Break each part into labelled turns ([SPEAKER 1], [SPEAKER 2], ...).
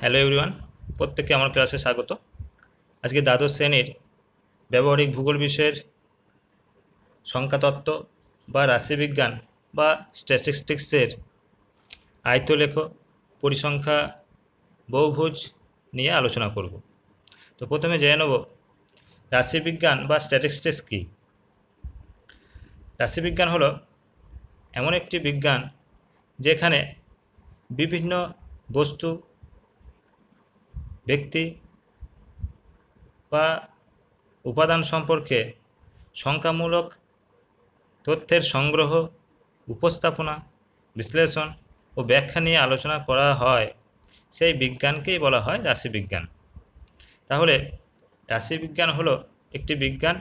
[SPEAKER 1] Hello everyone, প্রত্যেককে আমার ক্লাসে স্বাগত। আজকে দ্বাদশ শ্রেণীর ব্যবহারিক ভূগোল বিষয়ের সংখ্যাতত্ত্ব বা রাশিবিজ্ঞান বা স্ট্যাটিস্টিক্সের আয়তলেখ, পরিসংখ্যা, বহুভুজ নিয়ে আলোচনা করব। তো প্রথমে জেনে নেব রাশিবিজ্ঞান বা স্ট্যাটিস্টিক্স কী। রাশিবিজ্ঞান হলো এমন একটি বিজ্ঞান যেখানে বিভিন্ন বস্তু, ব্যক্তি বা উপাদান সম্পর্কে সংখ্যামূলক তথ্যের সংগ্রহ, উপস্থাপনা, বিশ্লেষণ ও ব্যাখ্যা নিয়ে আলোচনা করা হয়। সেই বিজ্ঞানকেই বলা হয় রাশিবিজ্ঞান। তাহলে রাশিবিজ্ঞান হলো একটি বিজ্ঞান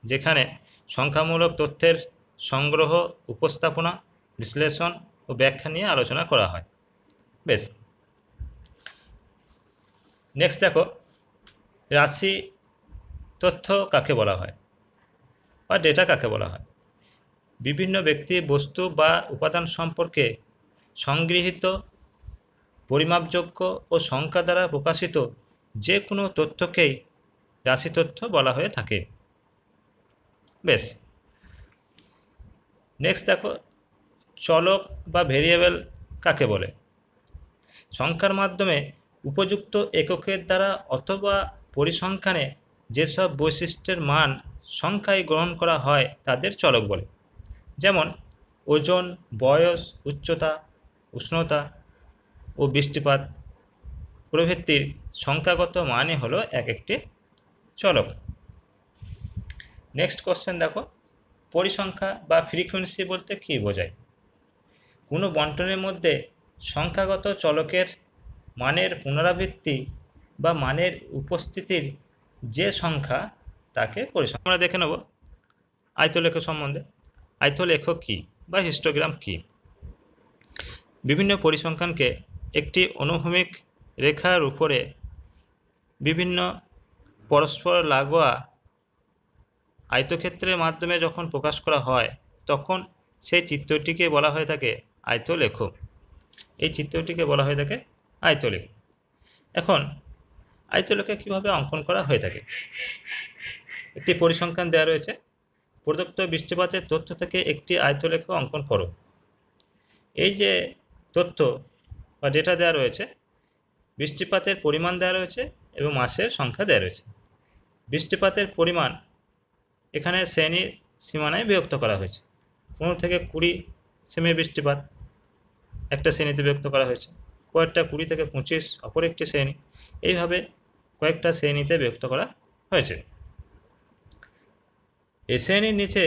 [SPEAKER 1] যেখানে সংখ্যামূলক তথ্যের সংগ্রহ, উপস্থাপনা, বিশ্লেষণ ও ব্যাখ্যা নিয়ে আলোচনা করা হয়। বেশ, নেক্সট দেখো, রাশি তথ্য কাকে বলা হয় বা ডেটা কাকে বলা হয়? বিভিন্ন ব্যক্তি, বস্তু বা উপাদান সম্পর্কে সংগৃহীত, পরিমাপযোগ্য ও সংখ্যা দ্বারা প্রকাশিত যে কোনো তথ্যকেই রাশি তথ্য বলা হয়ে থাকে। বেশ, নেক্সট দেখো, চলক বা ভেরিয়েবল কাকে বলে? সংখ্যার মাধ্যমে উপযুক্ত এককের দ্বারা অথবা পরিসংখ্যানে যেসব বৈশিষ্ট্যের মান সংখ্যায় গ্রহণ করা হয় তাদের চলক বলে। যেমন ওজন, বয়স, উচ্চতা, উষ্ণতা ও বৃষ্টিপাত প্রভৃতির সংখ্যাগত মানে হলো এক একটি চলক। নেক্সট কোশ্চেন দেখো, পরিসংখ্যা বা ফ্রিকোয়েন্সি বলতে কী বোঝায়? কোনো বণ্টনের মধ্যে সংখ্যাগত চলকের মানের পুনরাবৃত্তি বা মানের উপস্থিতির যে সংখ্যা তাকে পরিসংখ্যা। আমরা দেখে নেব আয়তলেখ সম্বন্ধে। আয়তলেখ কী বা হিস্টোগ্রাম কী? বিভিন্ন পরিসংখ্যানকে একটি অনুভূমিক রেখার উপরে বিভিন্ন পরস্পর লাগোয়া আয়তক্ষেত্রের মাধ্যমে যখন প্রকাশ করা হয় তখন সেই চিত্রটিকে বলা হয়ে থাকে আয়তলেখ। এই চিত্রটিকে বলা হয়ে থাকে আয়তলেখ। এখন আয়তলেখে কীভাবে অঙ্কন করা হয়ে থাকে? একটি পরিসংখ্যান দেওয়া রয়েছে, প্রদত্ত বৃষ্টিপাতের তথ্য থেকে একটি আয়তলেখ অঙ্কন করো। এই যে তথ্য বা ডেটা দেওয়া রয়েছে, বৃষ্টিপাতের পরিমাণ দেওয়া রয়েছে এবং মাসের সংখ্যা দেওয়া রয়েছে। বৃষ্টিপাতের পরিমাণ এখানে শ্রেণী সীমানায় বিভক্ত করা হয়েছে। 15 থেকে 20 সেমি বৃষ্টিপাত একটা শ্রেণীতে বিভক্ত করা হয়েছে, কয়েকটা 20 থেকে 25 অপর একটি শ্রেণী, এইভাবে কয়েকটা শ্রেণীতে বিভক্ত করা হয়েছে। এই শ্রেণীর নিচে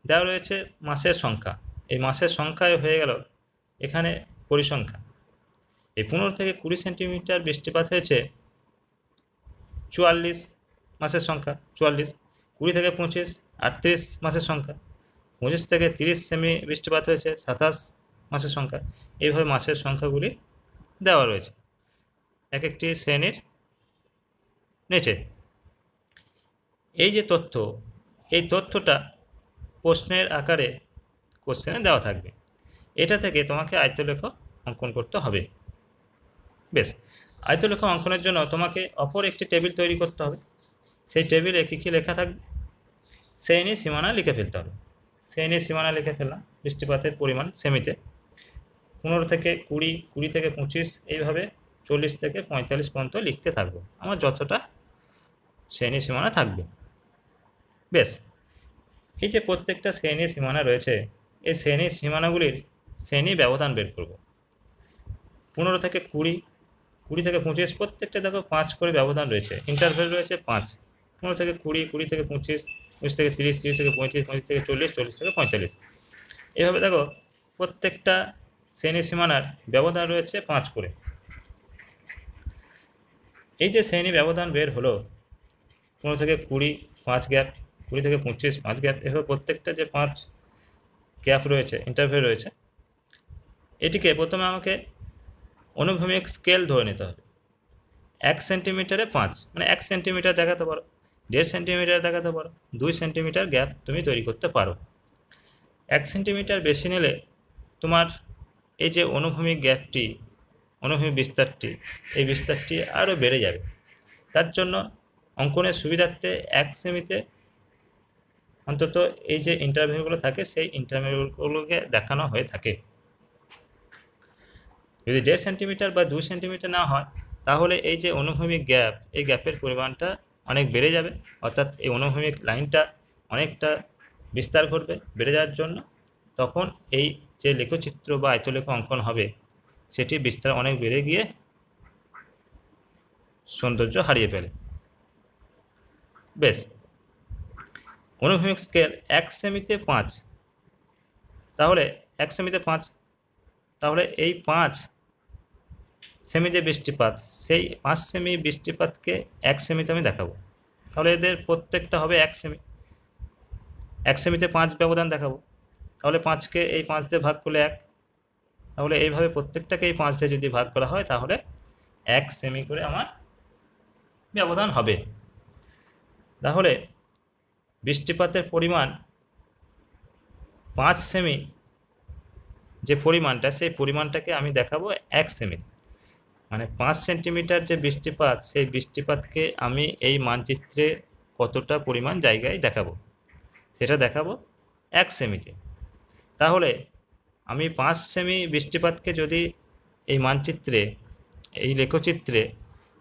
[SPEAKER 1] দেওয়া রয়েছে মাসের সংখ্যা। এই মাসের সংখ্যায় হয়ে গেল এখানে পরিসংখ্যা। এই 15 থেকে 20 সেন্টিমিটার বৃষ্টিপাত হয়েছে 44 মাসের সংখ্যা 44। 20 থেকে 25 38 মাসের সংখ্যা। 25 থেকে 30 সেমি বৃষ্টিপাত হয়েছে 27 মাসের সংখ্যা। এইভাবে মাসের সংখ্যাগুলি দেওয়া রয়েছে এক একটি শ্রেণীর নিচে। এই যে তথ্য, এই তথ্যটা প্রশ্নের আকারে কোশ্চেনে দেওয়া থাকবে। এটা থেকে তোমাকে আয়তলেখ অঙ্কন করতে হবে। বেশ, আয়তলেখ অঙ্কনের জন্য তোমাকে অপর একটি টেবিল তৈরি করতে হবে। সেই টেবিলে কী কী লেখা থাকবে? শ্রেণী সীমানা লিখে ফেলতে হবে। শ্রেণী সীমানা লিখে ফেললাম বৃষ্টিপাতের পরিমাণ সেমিতে। 15 থেকে 20, 20 থেকে 25, এইভাবে 40 থেকে 45 পর্যন্ত লিখতে থাকবো আমার যতটা শ্রেণী সীমানা থাকবে। বেশ, এই যে প্রত্যেকটা শ্রেণীর সীমানা রয়েছে, এই শ্রেণীর সীমানাগুলির শ্রেণী ব্যবধান বের করব। 15 থেকে 20, 20 থেকে 25 প্রত্যেকটা দেখো 5 করে ব্যবধান রয়েছে, ইন্টারভেল রয়েছে 5। 15 থেকে 20, 20 থেকে 25, 25 থেকে 30, 30 থেকে 35, 35 থেকে 40, 40 থেকে 45। এভাবে দেখো প্রত্যেকটা শ্রেণী সীমানার ব্যবধান রয়েছে 5 করে। এই যে শ্রেণী ব্যবধান বের হলো, 15 থেকে 20 5 গ্যাপ, 20 থেকে 25 5 গ্যাপ, এভাবে প্রত্যেকটা যে 5 গ্যাপ রয়েছে, ইন্টারভেল রয়েছে, এটিকে প্রথমে আমাকে অনুভূমিক স্কেল ধরে নিতে হবে। 1 সেন্টিমিটারে 5, মানে 1 সেন্টিমিটার দেখাতে পারো, 1.5 সেন্টিমিটার দেখাতে পারো, 2 সেন্টিমিটার গ্যাপ তুমি তৈরি করতে পারো। 1 সেন্টিমিটার বেশি নিলে তোমার এই যে অনুভূমিক গ্যাপটি অনুভূমিক বিস্তারটি, এই বিস্তারটি আরও বেড়ে যাবে। তার জন্য অঙ্কনের সুবিধার্থে 1 সেমিতে অন্তত এই যে ইন্টারভ্যালগুলো থাকে সেই ইন্টারভ্যালগুলোকে দেখানো হয়ে থাকে। যদি 1.5 সেন্টিমিটার বা 2 সেন্টিমিটার না হয় তাহলে এই যে অনুভূমিক গ্যাপ, এই গ্যাপের পরিমাণটা অনেক বেড়ে যাবে, অর্থাৎ এই অনুভূমিক লাইনটা অনেকটা বিস্তার ঘটবে। বেড়ে যাওয়ার জন্য তখন এই যে লেখচিত্র বা আয়তলেখ অঙ্কন হবে সেটি বিস্তার অনেক বেড়ে গিয়ে সৌন্দর্য হারিয়ে ফেলে। বেশ, অনুভূমিক স্কেল 1 সেমিতে 5, তাহলে 1 সেমিতে 5, তাহলে এই 5 সেমি যে বৃষ্টিপাত, সেই 5 সেমি বৃষ্টিপাতকে 1 সেমিতে আমি দেখাবো। তাহলে এদের প্রত্যেকটা হবে 1 সেমি, 1 সেমিতে 5 ব্যবধান দেখাবো। তাহলে 5কে এই 5 দিয়ে ভাগ করলে 1, তাহলে এইভাবে প্রত্যেকটাকে এই 5 দিয়ে যদি ভাগ করা হয় তাহলে 1 সেমি করে আমার ব্যবধান হবে। তাহলে বৃষ্টিপাতের পরিমাণ 5 সেমি যে পরিমাণটা, সেই পরিমাণটাকে আমি দেখাবো 1 সেমি, মানে 5 সেন্টিমিটার যে বৃষ্টিপাত, সেই বৃষ্টিপাতকে আমি এই মানচিত্রে কতটা পরিমাণ জায়গায় দেখাবো সেটা দেখাবো 1 সেমিতে। তাহলে আমি 5 সেমি বৃষ্টিপাতকে যদি এই মানচিত্রে, এই লেখচিত্রে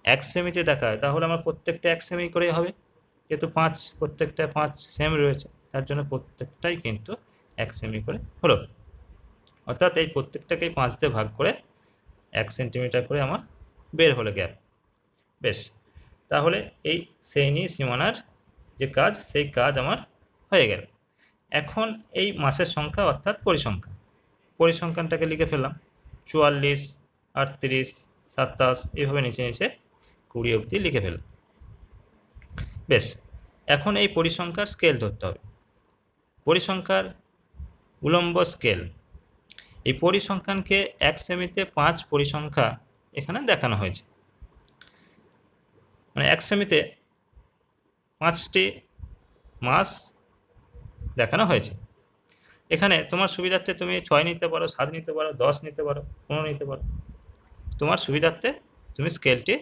[SPEAKER 1] 1 সেমিতে দেখায় তাহলে আমার প্রত্যেকটা 1 সেমি করে হবে, যেহেতু 5 প্রত্যেকটা 5 সেম রয়েছে, তার জন্য প্রত্যেকটাই কিন্তু 1 সেমি করে হলো। অর্থাৎ এই প্রত্যেকটাকেই 5 দিয়ে ভাগ করে 1 সেন্টিমিটার করে আমার বের হলো গ্যাপ। বেশ, তাহলে এই শ্রেণী সীমানার যে কাজ, সেই কাজ আমার হয়ে গেল। এখন এই মাসের সংখ্যা অর্থাৎ পরিসংখ্যানটাকে লিখে ফেললাম। 44, 38, 27 এইভাবে নিচে নিচে 20 অবধি লিখে ফেললাম। বেশ, এখন এই পরিসংখ্যার স্কেল ধরতে হবে। পরিসংখ্যার উলম্ব স্কেল, এই পরিসংখ্যানকে 1 সেমিতে 5 পরিসংখ্যা এখানে দেখানো হয়েছে, মানে 1 সেমিতে 5টি মাস দেখানো হয়েছে। এখানে তোমার সুবিধার্থে তুমি 6 নিতে পারো, 7 নিতে পারো, 10 নিতে পারো, 15 নিতে পারো, তোমার সুবিধার্থে তুমি স্কেলটি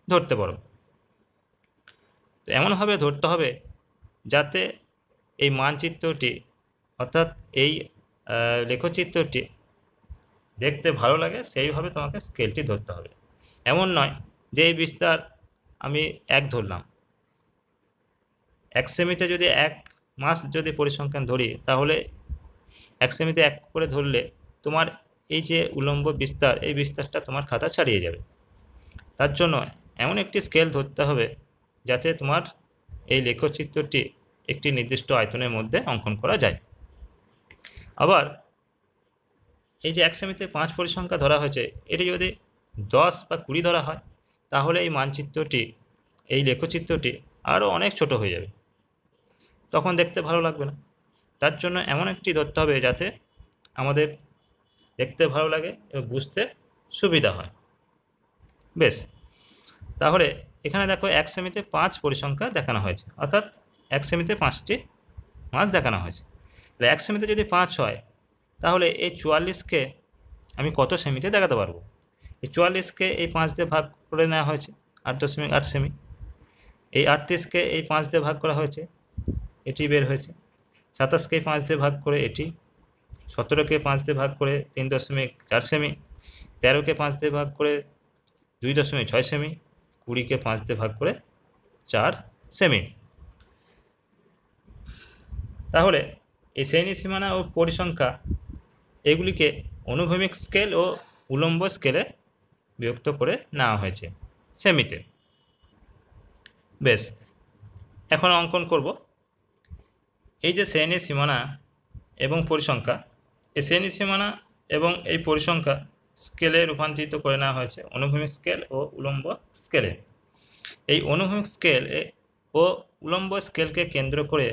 [SPEAKER 1] ধরতে পারো। তো এমনভাবে ধরতে হবে যাতে এই মানচিত্রটি অর্থাৎ এই লেখচিত্রটি দেখতে ভালো লাগে, সেইভাবে তোমাকে স্কেলটি ধরতে হবে। এমন নয় যে এই বিস্তার আমি 1 ধরলাম, 1 সেমিতে যদি 1 মাস যদি পরিসংখ্যান ধরি তাহলে 1 সেমিতে 1 করে ধরলে তোমার এই যে উলম্ব বিস্তার, এই বিস্তারটা তোমার খাতা ছাড়িয়ে যাবে। তার জন্য এমন একটি স্কেল ধরতে হবে যাতে তোমার এই লেখচিত্রটি একটি নির্দিষ্ট আয়তনের মধ্যে অঙ্কন করা যায়। আবার এই যে 1 সেমিতে 5 পরিসংখ্যা ধরা হয়েছে, এটি যদি 10 বা 20 ধরা হয় তাহলে এই মানচিত্রটি, এই লেখচিত্রটি আরও অনেক ছোট হয়ে যাবে, তখন দেখতে ভালো লাগবে না। তার জন্য এমন একটি ধরতে হবে যাতে আমাদের দেখতে ভালো লাগে এবং বুঝতে সুবিধা হয়। বেশ, তাহলে এখানে দেখো 1 সেমিতে 5 পরিসংখ্যা দেখানো হয়েছে, অর্থাৎ 1 সেমিতে 5টি মাস দেখানো হয়েছে। তাহলে 1 সেমিতে যদি 5 হয় তাহলে এই 44কে আমি কত সেমিতে দেখাতে পারবো? এই 44কে এই 5 দিয়ে ভাগ করে নেওয়া হয়েছে, 8.8 সেমি। এই 38কে এই 5 দিয়ে ভাগ করা হয়েছে, এটি বের হয়েছে। 27কে 5 দিয়ে ভাগ করে এটি, 17কে 5 দিয়ে ভাগ করে 3.4 সেমি, 13কে 5 দিয়ে ভাগ করে 2.6 সেমি, 20কে 5 দিয়ে ভাগ করে 4 সেমি। তাহলে এই শ্রেণী সীমানা ও পরিসংখ্যা এগুলিকে অনুভূমিক স্কেল ও উলম্ব স্কেলে বিভক্ত করে নেওয়া হয়েছে সেমিতে। বেশ, এখন অঙ্কন করব। এই যে শ্রেণী সীমানা এবং পরিসংখ্যা, এই শ্রেণী সীমানা এবং এই পরিসংখ্যা স্কেলে রূপান্তরিত করে নেওয়া হয়েছে অনুভূমিক স্কেল ও উলম্ব স্কেলে। এই অনুভূমিক স্কেল ও উলম্ব স্কেলকে কেন্দ্র করে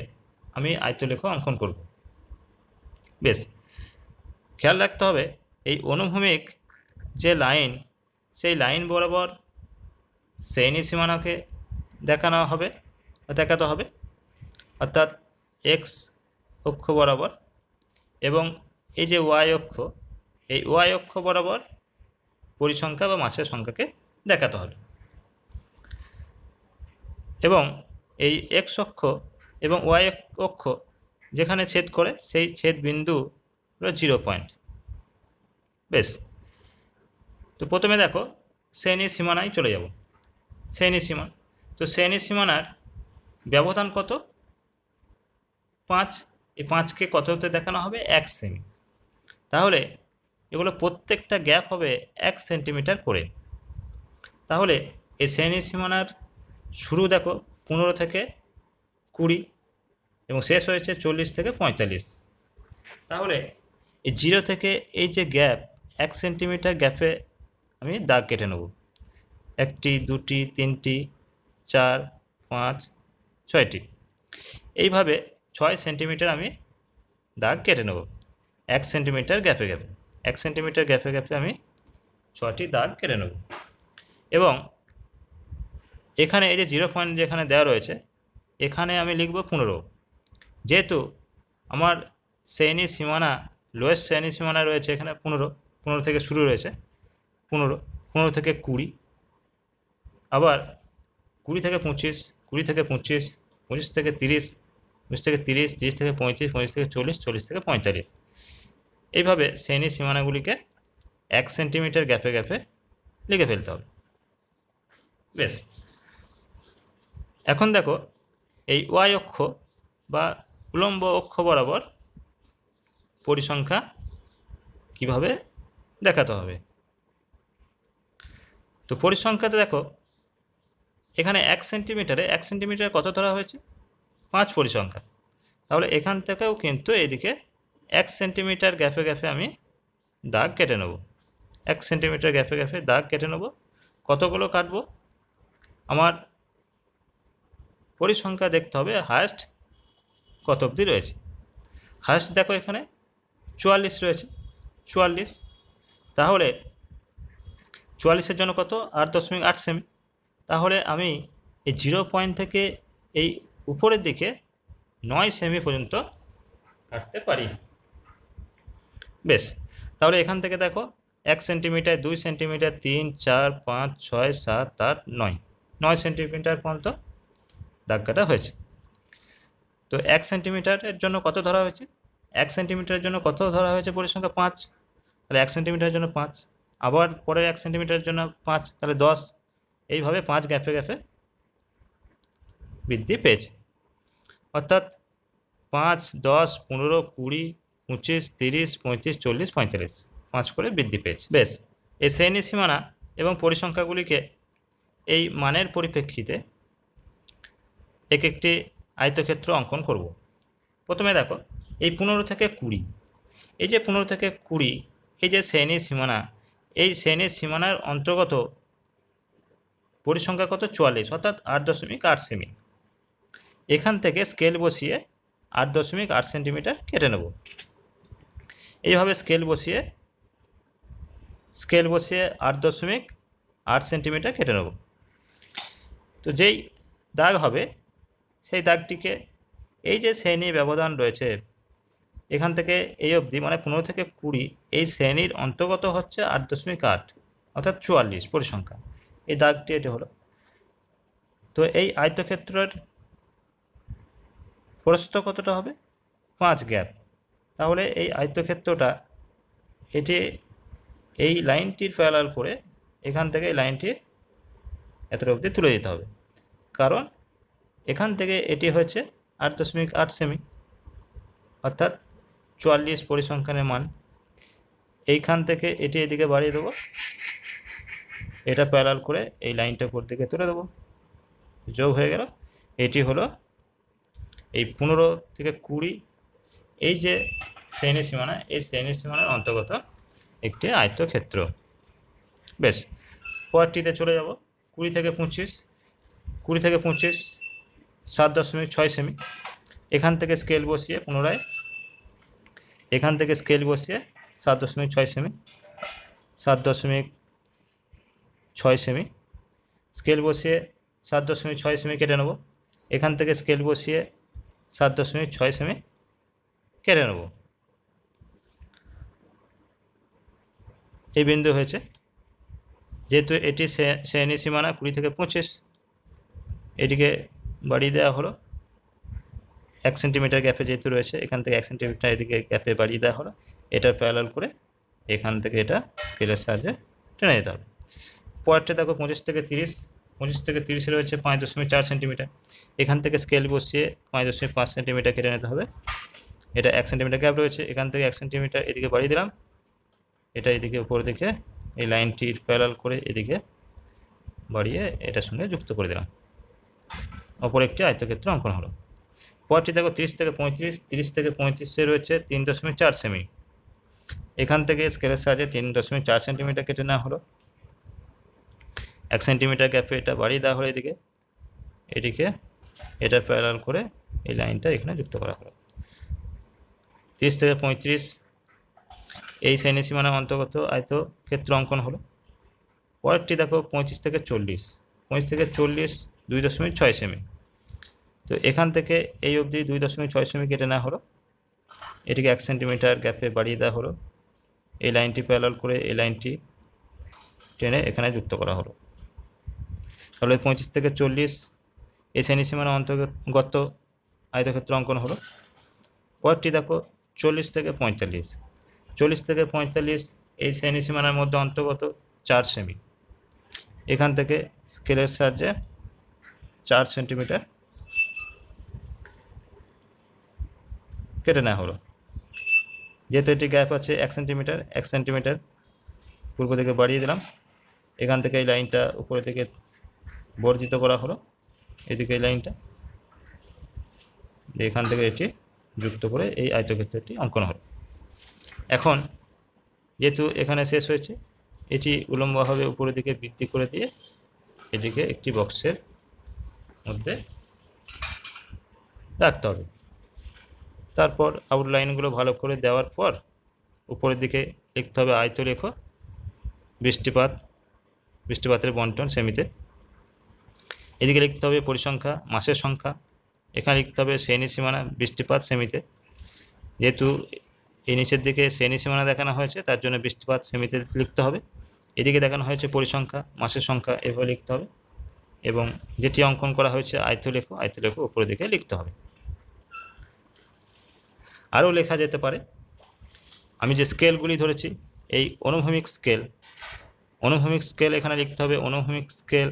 [SPEAKER 1] আমি আয়তলেখ অঙ্কন করব। বেশ, খেয়াল রাখতে হবে এই অনুভূমিক যে লাইন, সেই লাইন বরাবর শ্রেণী সীমানাকে দেখাতে হবে, অর্থাৎ এক্স অক্ষ বরাবর, এবং এই যে ওয়াই অক্ষ, এই ওয়াই অক্ষ বরাবর পরিসংখ্যা বা মাসের সংখ্যাকে দেখাতে হবে। এবং এই এক্স অক্ষ এবং ওয়াই অক্ষ যেখানে ছেদ করে সেই ছেদ বিন্দু হলো 0 পয়েন্ট। বেশ, তো প্রথমে দেখো শ্রেণীর সীমানায় চলে যাব। শ্রেণীর সীমানা, তো শ্রেণীর সীমানার ব্যবধান কত? 5। এই 5কে কত হতে দেখানো হবে? 1 সেমি। তাহলে এগুলো প্রত্যেকটা গ্যাপ হবে 1 সেন্টিমিটার করে। তাহলে এই শ্রেণীর সীমানার শুরু দেখো 15 থেকে 20 এবং শেষ হয়েছে 40 থেকে 45। তাহলে এই 0 থেকে এই যে গ্যাপ 1 সেন্টিমিটার গ্যাপে আমি দাগ কেটে নেব। 1টি, 2টি, 3টি, 4, 5, 6টি, এইভাবে 6 সেন্টিমিটার আমি দাগ কেটে নেব 1 সেন্টিমিটার গ্যাপে গ্যাপে। 1 সেন্টিমিটার গ্যাপে গ্যাপে আমি 6টি দাগ কেটে নেব। এবং এখানে এই যে 0 পয়েন্ট যেখানে দেওয়া রয়েছে এখানে আমি লিখব 15। যেহেতু আমার শ্রেণীর সীমানা লোয়েস্ট শ্রেণীর সীমানা রয়েছে এখানে 15 থেকে শুরু রয়েছে 15 থেকে 20, আবার 20 থেকে 25, 20 থেকে 25, 25 থেকে 30, 25 থেকে 30, 30 থেকে 35, 35 থেকে 40, 40 থেকে 45, এইভাবে শ্রেণীর সীমানাগুলিকে 1 সেন্টিমিটার গ্যাপে গ্যাপে লিখে ফেলতে হবে। বেশ, এখন দেখো এই ওয়াই অক্ষ বা উলম্ব অক্ষ বরাবর পরিসংখ্যা কিভাবে দেখাতে হবে। তো পরিসংখ্যাতে দেখো এখানে 1 সেন্টিমিটারে কত ধরা হয়েছে? 5 পরিসংখ্যা। তাহলে এখান থেকেও কিন্তু এদিকে 1 সেন্টিমিটার গ্যাপে গ্যাপে আমি দাগ কেটে নেব। 1 সেন্টিমিটার গ্যাপে গ্যাপে দাগ কেটে নেব। কতগুলো কাটবো? আমার পরিসংখ্যা দেখতে হবে হায়েস্ট কত অবধি রয়েছে। হায়েস্ট দেখো এখানে 44 রয়েছে, 44। তাহলে 44-এর জন্য কত? 8.8 সেমি। তাহলে আমি এই 0 পয়েন্ট থেকে এই উপরের দিকে 9 সেমি পর্যন্ত কাটতে পারি। বেশ, তাহলে এখান থেকে দেখো 1 সেন্টিমিটার, 2 সেন্টিমিটার, 3, 4, 5, 6, 7, 8, 9 সেন্টিমিটার পর্যন্ত দাগ কাটা হয়েছে। তো 1 সেন্টিমিটারের জন্য কত ধরা হয়েছে? 1 সেন্টিমিটারের জন্য কত ধরা হয়েছে পরিসংখ্যা? 5। তাহলে 1 সেন্টিমিটারের জন্য 5, আবার পরের 1 সেন্টিমিটারের জন্য 5, তাহলে 10। এইভাবে 5 গ্যাপে গ্যাপে বৃদ্ধি পেয়েছে। অর্থাৎ 5, 10, 15, 20, 25, 30, 35, 40, 45, 5 করে বৃদ্ধি পেয়েছে। বেশ, এই শ্রেণী সীমানা এবং পরিসংখ্যাগুলিকে এই মানের পরিপ্রেক্ষিতে এক একটি আয়তক্ষেত্র অঙ্কন করব। প্রথমে দেখো এই 15 থেকে 20, এই যে 15 থেকে 20 এই যে শ্রেণীর সীমানা, এই শ্রেণীর সীমানার অন্তর্গত পরিসংখ্যা কত? 44, অর্থাৎ 8.8 সেমি। এখান থেকে স্কেল বসিয়ে 8.8 সেন্টিমিটার কেটে নেব। এইভাবে স্কেল বসিয়ে 8.8 সেন্টিমিটার কেটে নেব। তো যেই দাগ হবে সেই দাগটিকে এই যে শ্রেণীর ব্যবধান রয়েছে এখান থেকে এই অবধি, মানে 15 থেকে 20, এই শ্রেণীর অন্তর্গত হচ্ছে 8.8, অর্থাৎ 44 পরিসংখ্যা। এই দাগটি এটি হলো। তো এই আয়তক্ষেত্রের প্রস্থ কতটা হবে? 5 গ্যাপ। তাহলে এই আয়তক্ষেত্রটা এটি এই লাইনটির প্যারালাল করে এখান থেকে এই লাইনটি এতটা অবধি তুলে দিতে হবে, কারণ এখান থেকে এটি হচ্ছে 8.8 সেমি, অর্থাৎ 44 পরিসংখ্যানের মান। এইখান থেকে এটি এদিকে বাড়িয়ে দেবো, এটা প্যারালাল করে এই লাইনটা উপর দিকে তুলে দেবো, যোগ হয়ে গেল। এটি হলো এই 15 থেকে 20 এই যে শ্রেণী সীমানা, এই শ্রেণী সীমানার অন্তর্গত একটি আয়তক্ষেত্র। বেশ, পরেরটিতে চলে যাব। 20 থেকে 25, 7.6 সেমি। এখান থেকে স্কেল বসিয়ে পুনরায় এখান থেকে স্কেল বসিয়ে 7.6 সেমি, 7.6 সেমি। স্কেল বসিয়ে 7.6 সেমি কেটে নেব। এখান থেকে স্কেল বসিয়ে 7.6 সেমি কেটে নেব। এই বিন্দু হয়েছে যেহেতু এটি শ্রেণী সীমানা 20 থেকে 25, এটিকে বাড়িয়ে দেওয়া হলো 1 সেন্টিমিটার গ্যাপে যেহেতু রয়েছে, এখান থেকে 1 সেন্টিমিটার এদিকে গ্যাপে বাড়িয়ে দেওয়া হলো। এটা প্যারালাল করে এখান থেকে এটা স্কেলের সাহায্যে টেনে যেতে হবে। পরেরটা দেখো 25 থেকে 30, 25 থেকে 30 রয়েছে 5.4 সেন্টিমিটার। এখান থেকে স্কেল বসিয়ে 5.5 সেন্টিমিটার কেটে নিতে হবে। এটা 1 সেন্টিমিটার গ্যাপ রয়েছে, এখান থেকে 1 সেন্টিমিটার এদিকে বাড়িয়ে দিলাম। এটা এদিকে উপর দিকে এই লাইনটির প্যারালাল করে এদিকে বাড়িয়ে এটার সঙ্গে যুক্ত করে দিলাম। অপর একটি আয়তক্ষেত্র অঙ্কন হলো। পরটি দেখো 30 থেকে 35, 30 থেকে 35 রয়েছে 3.4 সেমি। এখান থেকে স্কেলের সাহায্যে 3.4 সেন্টিমিটার কেটে নেওয়া হলো। 1 সেন্টিমিটার গ্যাপে এটা বাড়িয়ে দেওয়া হলো এদিকে এটা প্যারালাল করে এই লাইনটা এখানে যুক্ত করা হলো। 30 থেকে 35 এই শ্রেণী সীমানার অন্তর্গত আয়তক্ষেত্র অঙ্কন হলো। পরেরটি দেখো 25 থেকে 40, 25 থেকে 40 2.6 সেমি। তো এখান থেকে এই অবধি 2.6 সেমি কেটে নেওয়া হলো। এটিকে 1 সেন্টিমিটার গ্যাপে বাড়িয়ে দেওয়া হলো। এই লাইনটি প্যারালাল করে এই লাইনটি টেনে এখানে যুক্ত করা হলো। তাহলে 25 থেকে 40 এই শ্রেণী সীমানার অন্তর্গত আয়তক্ষেত্র অঙ্কন হলো। পরেরটি দেখো 40 থেকে 45, 40 থেকে 45 এই শ্রেণী সীমানার মধ্যে অন্তর্গত 4 সেমি। এখান থেকে স্কেলের সাহায্যে 4 সেন্টিমিটার কেটে নেওয়া হলো। যেহেতু এটি গ্যাপ আছে 1 সেন্টিমিটার, 1 সেন্টিমিটার পূর্ব দিকে বাড়িয়ে দিলাম। এখান থেকে এই লাইনটা উপরের দিকে বর্ধিত করা হলো, এদিকে এই লাইনটা, এখান থেকে এটি যুক্ত করে এই আয়তক্ষেত্রটি অঙ্কন হলো। এখন যেহেতু এখানে শেষ হয়েছে, এটি উলম্বভাবে উপরের দিকে বৃদ্ধি করে দিয়ে এটিকে একটি বক্সের মধ্যে রাখতে হবে। তারপর আউটলাইনগুলো ভালো করে দেওয়ার পর উপরের দিকে লিখতে হবে আয়তরেখ, বৃষ্টিপাতের বন্টন সেমিতে। এদিকে লিখতে হবে পরিসংখ্যা, মাসের সংখ্যা। এখানে লিখতে হবে শ্রেণী সীমানা, বৃষ্টিপাত সেমিতে। যেহেতু এই নিচের দিকে শ্রেণী সীমানা দেখানো হয়েছে, তার জন্য বৃষ্টিপাত সেমিতে লিখতে হবে। এদিকে দেখানো হয়েছে পরিসংখ্যা, মাসের সংখ্যা, এভাবে লিখতে হবে। এবং যেটি অঙ্কন করা হয়েছে আয়তলেখ উপরের দিকে লিখতে হবে। আরও লেখা যেতে পারে। আমি যে স্কেলগুলি ধরেছি, এই অনুভূমিক স্কেল এখানে লিখতে হবে অনুভূমিক স্কেল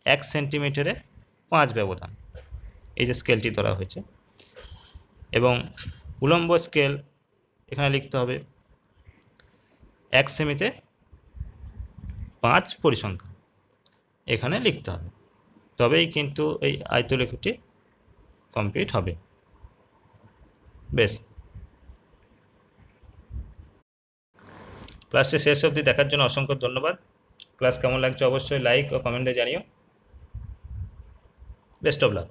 [SPEAKER 1] 1 সেন্টিমিটারে 5 ব্যবধান, এই যে স্কেলটি ধরা হয়েছে। এবং উলম্ব স্কেল এখানে লিখতে হবে 1 সেমিতে 5 পরিসংখ্যা, এখানে লিখতে হবে। তবেই কিন্তু এই আয়তলেখটি কমপ্লিট হবে। বেশ, ক্লাসটি শেষ অবধি দেখার জন্য অসংখ্য ধন্যবাদ। ক্লাস কেমন লাগছে অবশ্যই লাইক ও কমেন্টে জানিও। Best of luck.